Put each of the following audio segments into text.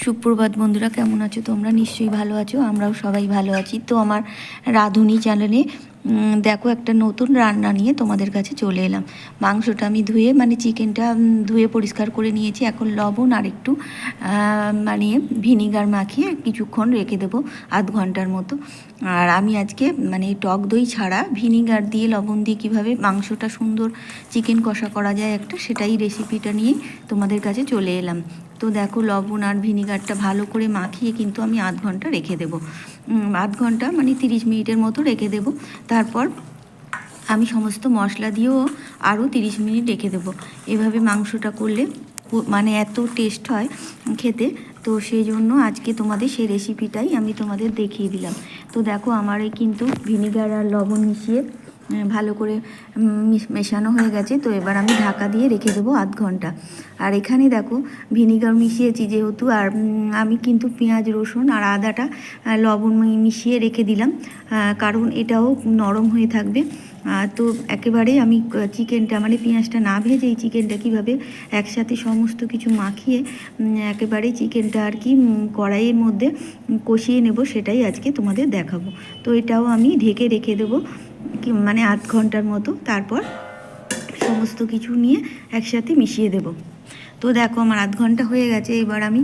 সুপ্রভাত বন্ধুরা, কেমন আছো তোমরা? নিশ্চয়ই ভালো আছো, আমরাও সবাই ভালো আছি। তো আমার রাঁধুনি চ্যানেলে দেখো একটা নতুন রান্না নিয়ে তোমাদের কাছে চলে এলাম। মাংসটা আমি ধুয়ে চিকেনটা ধুয়ে পরিষ্কার করে নিয়েছি। এখন লবণ আর একটু ভিনিগার মাখিয়ে কিছুক্ষণ রেখে দেবো, আধ ঘন্টার মতো। আর আমি আজকে টক দই ছাড়া ভিনিগার দিয়ে লবণ দিয়ে কীভাবে মাংসটা সুন্দর চিকেন কষা করা যায় সেটাই রেসিপিটা নিয়ে তোমাদের কাছে চলে এলাম। তো দেখো, লবণ আর ভিনিগারটা ভালো করে মাখিয়ে কিন্তু আমি আধ ঘন্টা রেখে দেবো। আধ ঘন্টা 30 মিনিটের মতো রেখে দেবো। তারপর আমি সমস্ত মশলা দিয়েও আরও 30 মিনিট রেখে দেবো। এভাবে মাংসটা করলে এত টেস্ট হয় খেতে। তো সেই জন্য আজকে তোমাদের সেই রেসিপিটাই আমি তোমাদের দেখিয়ে দিলাম। তো দেখো, আমার এই কিন্তু ভিনিগার আর লবণ মিশিয়ে ভালো করে মেশানো হয়ে গেছে। তো এবার আমি ঢাকা দিয়ে রেখে দেবো আধ ঘন্টা। আর এখানে দেখো, ভিনিগার মিশিয়েছি যেহেতু, আর আমি কিন্তু পেঁয়াজ রসুন আর আদাটা লবণ মিশিয়ে রেখে দিলাম, কারণ এটাও নরম হয়ে থাকবে। তো একেবারে আমি চিকেনটা পেঁয়াজটা না ভেজে এই চিকেনটা কীভাবে একসাথে সমস্ত কিছু মাখিয়ে একেবারে চিকেনটা কড়াইয়ের মধ্যে কষিয়ে নেব, সেটাই আজকে তোমাদের দেখাবো। তো এটাও আমি ঢেকে রেখে দেবো আধ ঘন্টার মতো। তারপর সমস্ত কিছু নিয়ে একসাথে মিশিয়ে দেব। তো দেখো, আমার আধ ঘন্টা হয়ে গেছে। এবার আমি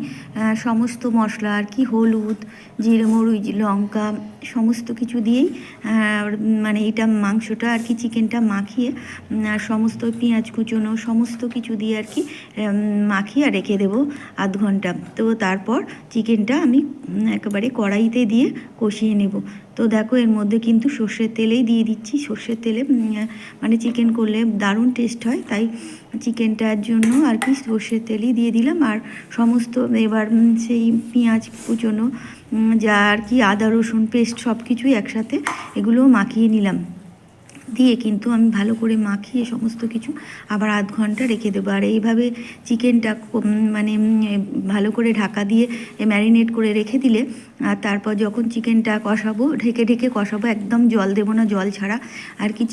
সমস্ত মশলা হলুদ, জিরে, মরিচ, লঙ্কা সমস্ত কিছু দিয়েই এটা মাংসটা চিকেনটা মাখিয়ে সমস্ত পেঁয়াজ কুচোনো সমস্ত কিছু দিয়ে মাখিয়ে রেখে দেবো আধ ঘন্টা। তো তারপর চিকেনটা আমি একেবারে কড়াইতে দিয়ে কষিয়ে নেব। তো দেখো, এর মধ্যে কিন্তু সর্ষের তেলেই দিয়ে দিচ্ছি। সর্ষের তেলে চিকেন করলে দারুণ টেস্ট হয়, তাই চিকেনটার জন্য সর্ষের তেলই দিয়ে দিলাম। আর সমস্ত এবার সেই পেঁয়াজ কুচোনো যা আদা রসুন পেস্ট সব কিছুই একসাথে এগুলোও মাখিয়ে নিলাম। দিয়ে কিন্তু আমি ভালো করে মাখিয়ে সমস্ত কিছু আবার আধ ঘন্টা রেখে দেবো। আর এইভাবে চিকেনটা ভালো করে ঢাকা দিয়ে ম্যারিনেট করে রেখে দিলে, আর তারপর যখন চিকেনটা কষাবো ঢেকে ঢেকে কষাবো, একদম জল দেবো না, জল ছাড়া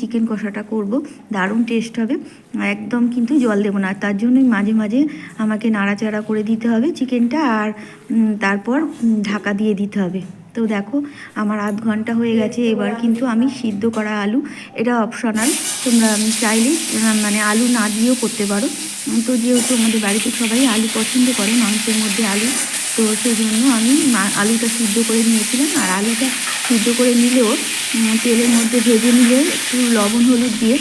চিকেন কষাটা করব, দারুণ টেস্ট হবে। একদম কিন্তু জল দেবো না, তার জন্যই মাঝে মাঝে আমাকে নাড়াচাড়া করে দিতে হবে চিকেনটা, আর তারপর ঢাকা দিয়ে দিতে হবে। তো দেখো, আমার আধ ঘন্টা হয়ে গেছে। এবার কিন্তু আমি সিদ্ধ করা আলু, এটা অপশনাল, তোমরা চাইলে আলু না দিয়েও করতে পারো। তো যেহেতু আমাদের বাড়িতে সবাই আলু পছন্দ করে মাংসের মধ্যে আলু, তো সেই জন্য আমি আলুটা সিদ্ধ করে নিয়েছিলাম। আর আলুটা সিদ্ধ করে নিলেও তেলের মধ্যে ভেজে নিলে একটু লবণ হলুদ দিয়ে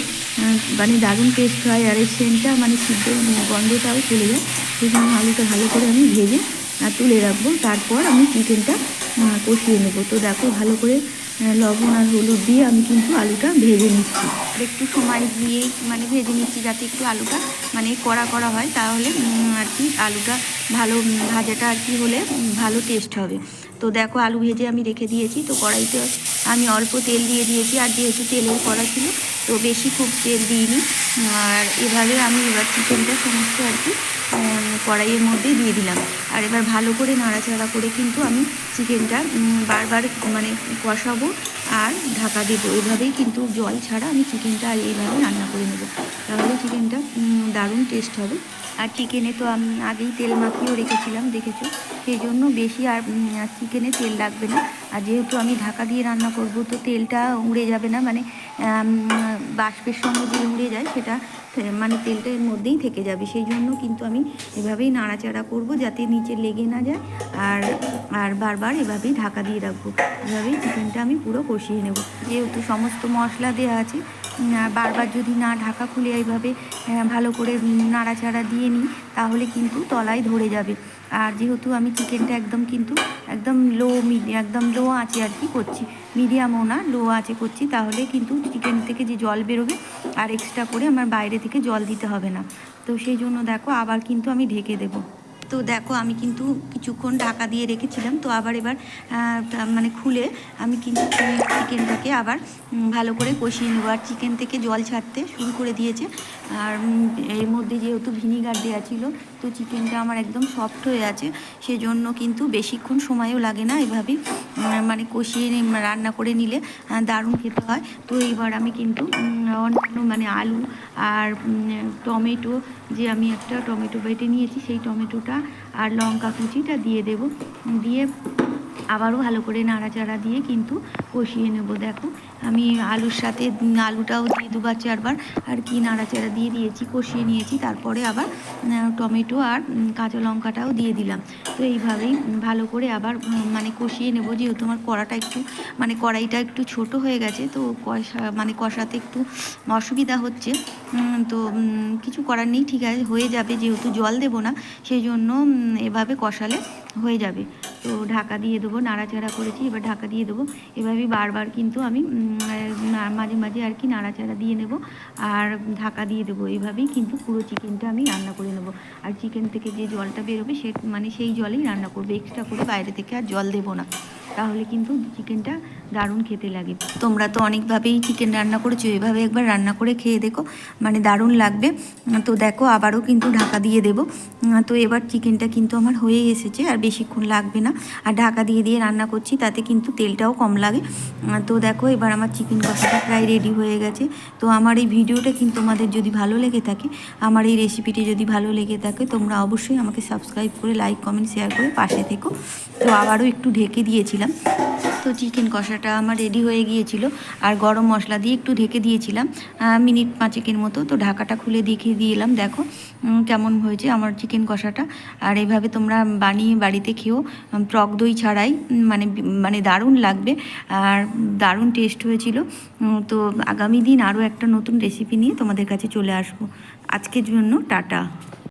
দারুণ টেস্ট হয়। আর এই সেন্টটা সিদ্ধ গন্ধটাও চলে যায়। সেই জন্য আলুটা ভালো করে আমি ভেজে তুলে রাখবো। তারপর আমি চিকেনটা কষিয়ে নেবো। তো দেখো, ভালো করে লবণ আর হলুদ দিয়ে আমি কিন্তু আলুটা ভেজে নিচ্ছি। আর একটু সময় দিয়ে ভেজে নিচ্ছি, যাতে একটু আলুটা কড়া কড়া হয়, তাহলে আলুটা ভালো ভাজাটা হলে ভালো টেস্ট হবে। তো দেখো, আলু ভেজে আমি রেখে দিয়েছি। তো কড়াইতে আমি অল্প তেল দিয়ে দিয়েছি, আর যেহেতু তেলের কড়া ছিল তো বেশি খুব তেল দিইনি। আর এভাবে আমি এবার চিকেনটা সমস্ত কড়াইয়ের মধ্যে দিয়ে দিলাম। আর এবার ভালো করে নাড়াচাড়া করে কিন্তু আমি চিকেনটা বারবার কষাবো আর ঢাকা দেবো। এভাবেই কিন্তু জল ছাড়া আমি চিকেনটা এইভাবে রান্না করে নেব, তাহলে চিকেনটা দারুণ টেস্ট হবে। আর চিকেনে তো আমি আগেই তেল মাখিয়েও রেখেছিলাম, দেখেছো, সেই জন্য বেশি আর চিকেনে তেল লাগবে না। আর যেহেতু আমি ঢাকা দিয়ে রান্না করব, তো তেলটা উড়ে যাবে না, বাষ্পের সঙ্গে যে উড়ে যায় সেটা তেলটা এর মধ্যেই থেকে যাবে। সেই জন্য কিন্তু আমি এভাবেই নাড়াচাড়া করব, যাতে নিচে লেগে না যায়। আর বারবার এভাবেই ঢাকা দিয়ে রাখবো। এভাবেই চিকেনটা আমি পুরো কষিয়ে নেব। যেহেতু সমস্ত মশলা দেওয়া আছে, বারবার যদি না ঢাকা খুলে এইভাবে ভালো করে নাড়াচাড়া দিয়ে নিই, তাহলে কিন্তু তলায় ধরে যাবে। আর যেহেতু আমি চিকেনটা একদম লো আঁচে করছি, মিডিয়ামও না, লো আঁচে করছি, তাহলে কিন্তু চিকেন থেকে যে জল বেরোবে আর এক্সট্রা করে আমার বাইরে থেকে জল দিতে হবে না। তো সেই জন্য দেখো, আবার কিন্তু আমি ঢেকে দেবো। তো দেখো, আমি কিন্তু কিছুক্ষণ ঢাকা দিয়ে রেখেছিলাম। তো আবার এবার খুলে আমি কিন্তু চিকেনটাকে আবার ভালো করে কষিয়ে নেবো। আর চিকেন থেকে জল ছাড়তে শুরু করে দিয়েছে। আর এর মধ্যে যেহেতু ভিনিগার দেওয়া ছিল, তো চিকেনটা আমার একদম সফট হয়ে আছে। সেজন্য কিন্তু বেশিক্ষণ সময়ও লাগে না, এভাবেই কষিয়ে রান্না করে নিলে দারুণ খেতে হয়। তো এইবার আমি কিন্তু অন্যান্য আলু আর টমেটো, যে আমি একটা টমেটো বেটে নিয়েছি, সেই টমেটোটা আর লঙ্কা কুচিটা দিয়ে দেব, দিয়ে আবারও ভালো করে নাড়াচাড়া দিয়ে কিন্তু কষিয়ে নেব। দেখো আমি আলুর সাথে আলুটাও দিয়ে দুবার চারবার আর কি নাড়াচাড়া দিয়ে দিয়েছি, কষিয়ে নিয়েছি। তারপরে আবার টমেটো আর কাঁচা লঙ্কাটাও দিয়ে দিলাম। তো এইভাবেই ভালো করে আবার মানে কষিয়ে নেব। যেহেতু আমার কড়াইটা একটু ছোট হয়ে গেছে, তো কষাতে একটু অসুবিধা হচ্ছে। তো কিছু করার নেই, ঠিক আছে, হয়ে যাবে। যেহেতু জল দেব না, সেই জন্য এভাবে কষালে হয়ে যাবে। তো ঢাকা দিয়ে দেবো, নাড়াচাড়া করেছি, এবার ঢাকা দিয়ে দেবো। এভাবেই বারবার কিন্তু আমি মাঝে মাঝে আর কি নাড়াচাড়া দিয়ে নেব আর ঢাকা দিয়ে দেবো। এইভাবেই কিন্তু পুরো চিকেনটা আমি রান্না করে নেব। আর চিকেন থেকে যে জলটা বেরোবে সেই জলেই রান্না করবো, এক্সট্রা করে বাইরে থেকে আর জল দেবো না, তাহলে কিন্তু চিকেনটা দারুণ খেতে লাগে। তোমরা তো অনেকভাবেই চিকেন রান্না করেছো, এভাবে একবার রান্না করে খেয়ে দেখো, মানে দারুণ লাগবে। তো দেখো আবারও কিন্তু ঢাকা দিয়ে দেবো। তো এবার চিকেনটা কিন্তু আমার হয়ে এসেছে, আর বেশিক্ষণ লাগবে না। আর ঢাকা দিয়ে দিয়ে রান্না করছি, তাতে কিন্তু তেলটাও কম লাগে। তো দেখো এবার আমার চিকেন কষাটা প্রায় রেডি হয়ে গেছে। তো আমার এই ভিডিওটা কিন্তু তোমাদের যদি ভালো লেগে থাকে, আমার এই রেসিপিটি যদি ভালো লেগে থাকে, তোমরা অবশ্যই আমাকে সাবস্ক্রাইব করে লাইক কমেন্ট শেয়ার করে পাশে থেকো। তো আবারও একটু ঢেকে দিয়েছিলাম। তো চিকেন কষাটা আমার রেডি হয়ে গিয়েছিল, আর গরম মশলা দিয়ে একটু ঢেকে দিয়েছিলাম মিনিট 5 মতো। তো ঢাকাটা খুলে দেখিয়ে দিলাম, দেখো কেমন হয়েছে আমার চিকেন কষাটা। আর এভাবে তোমরা বানিয়ে বাড়িতে খেও, টক দই ছাড়াই, মানে দারুণ লাগবে আর দারুণ টেস্ট হয়েছিল। তো আগামী দিন আরও একটা নতুন রেসিপি নিয়ে তোমাদের কাছে চলে আসবো। আজকের জন্য টাটা।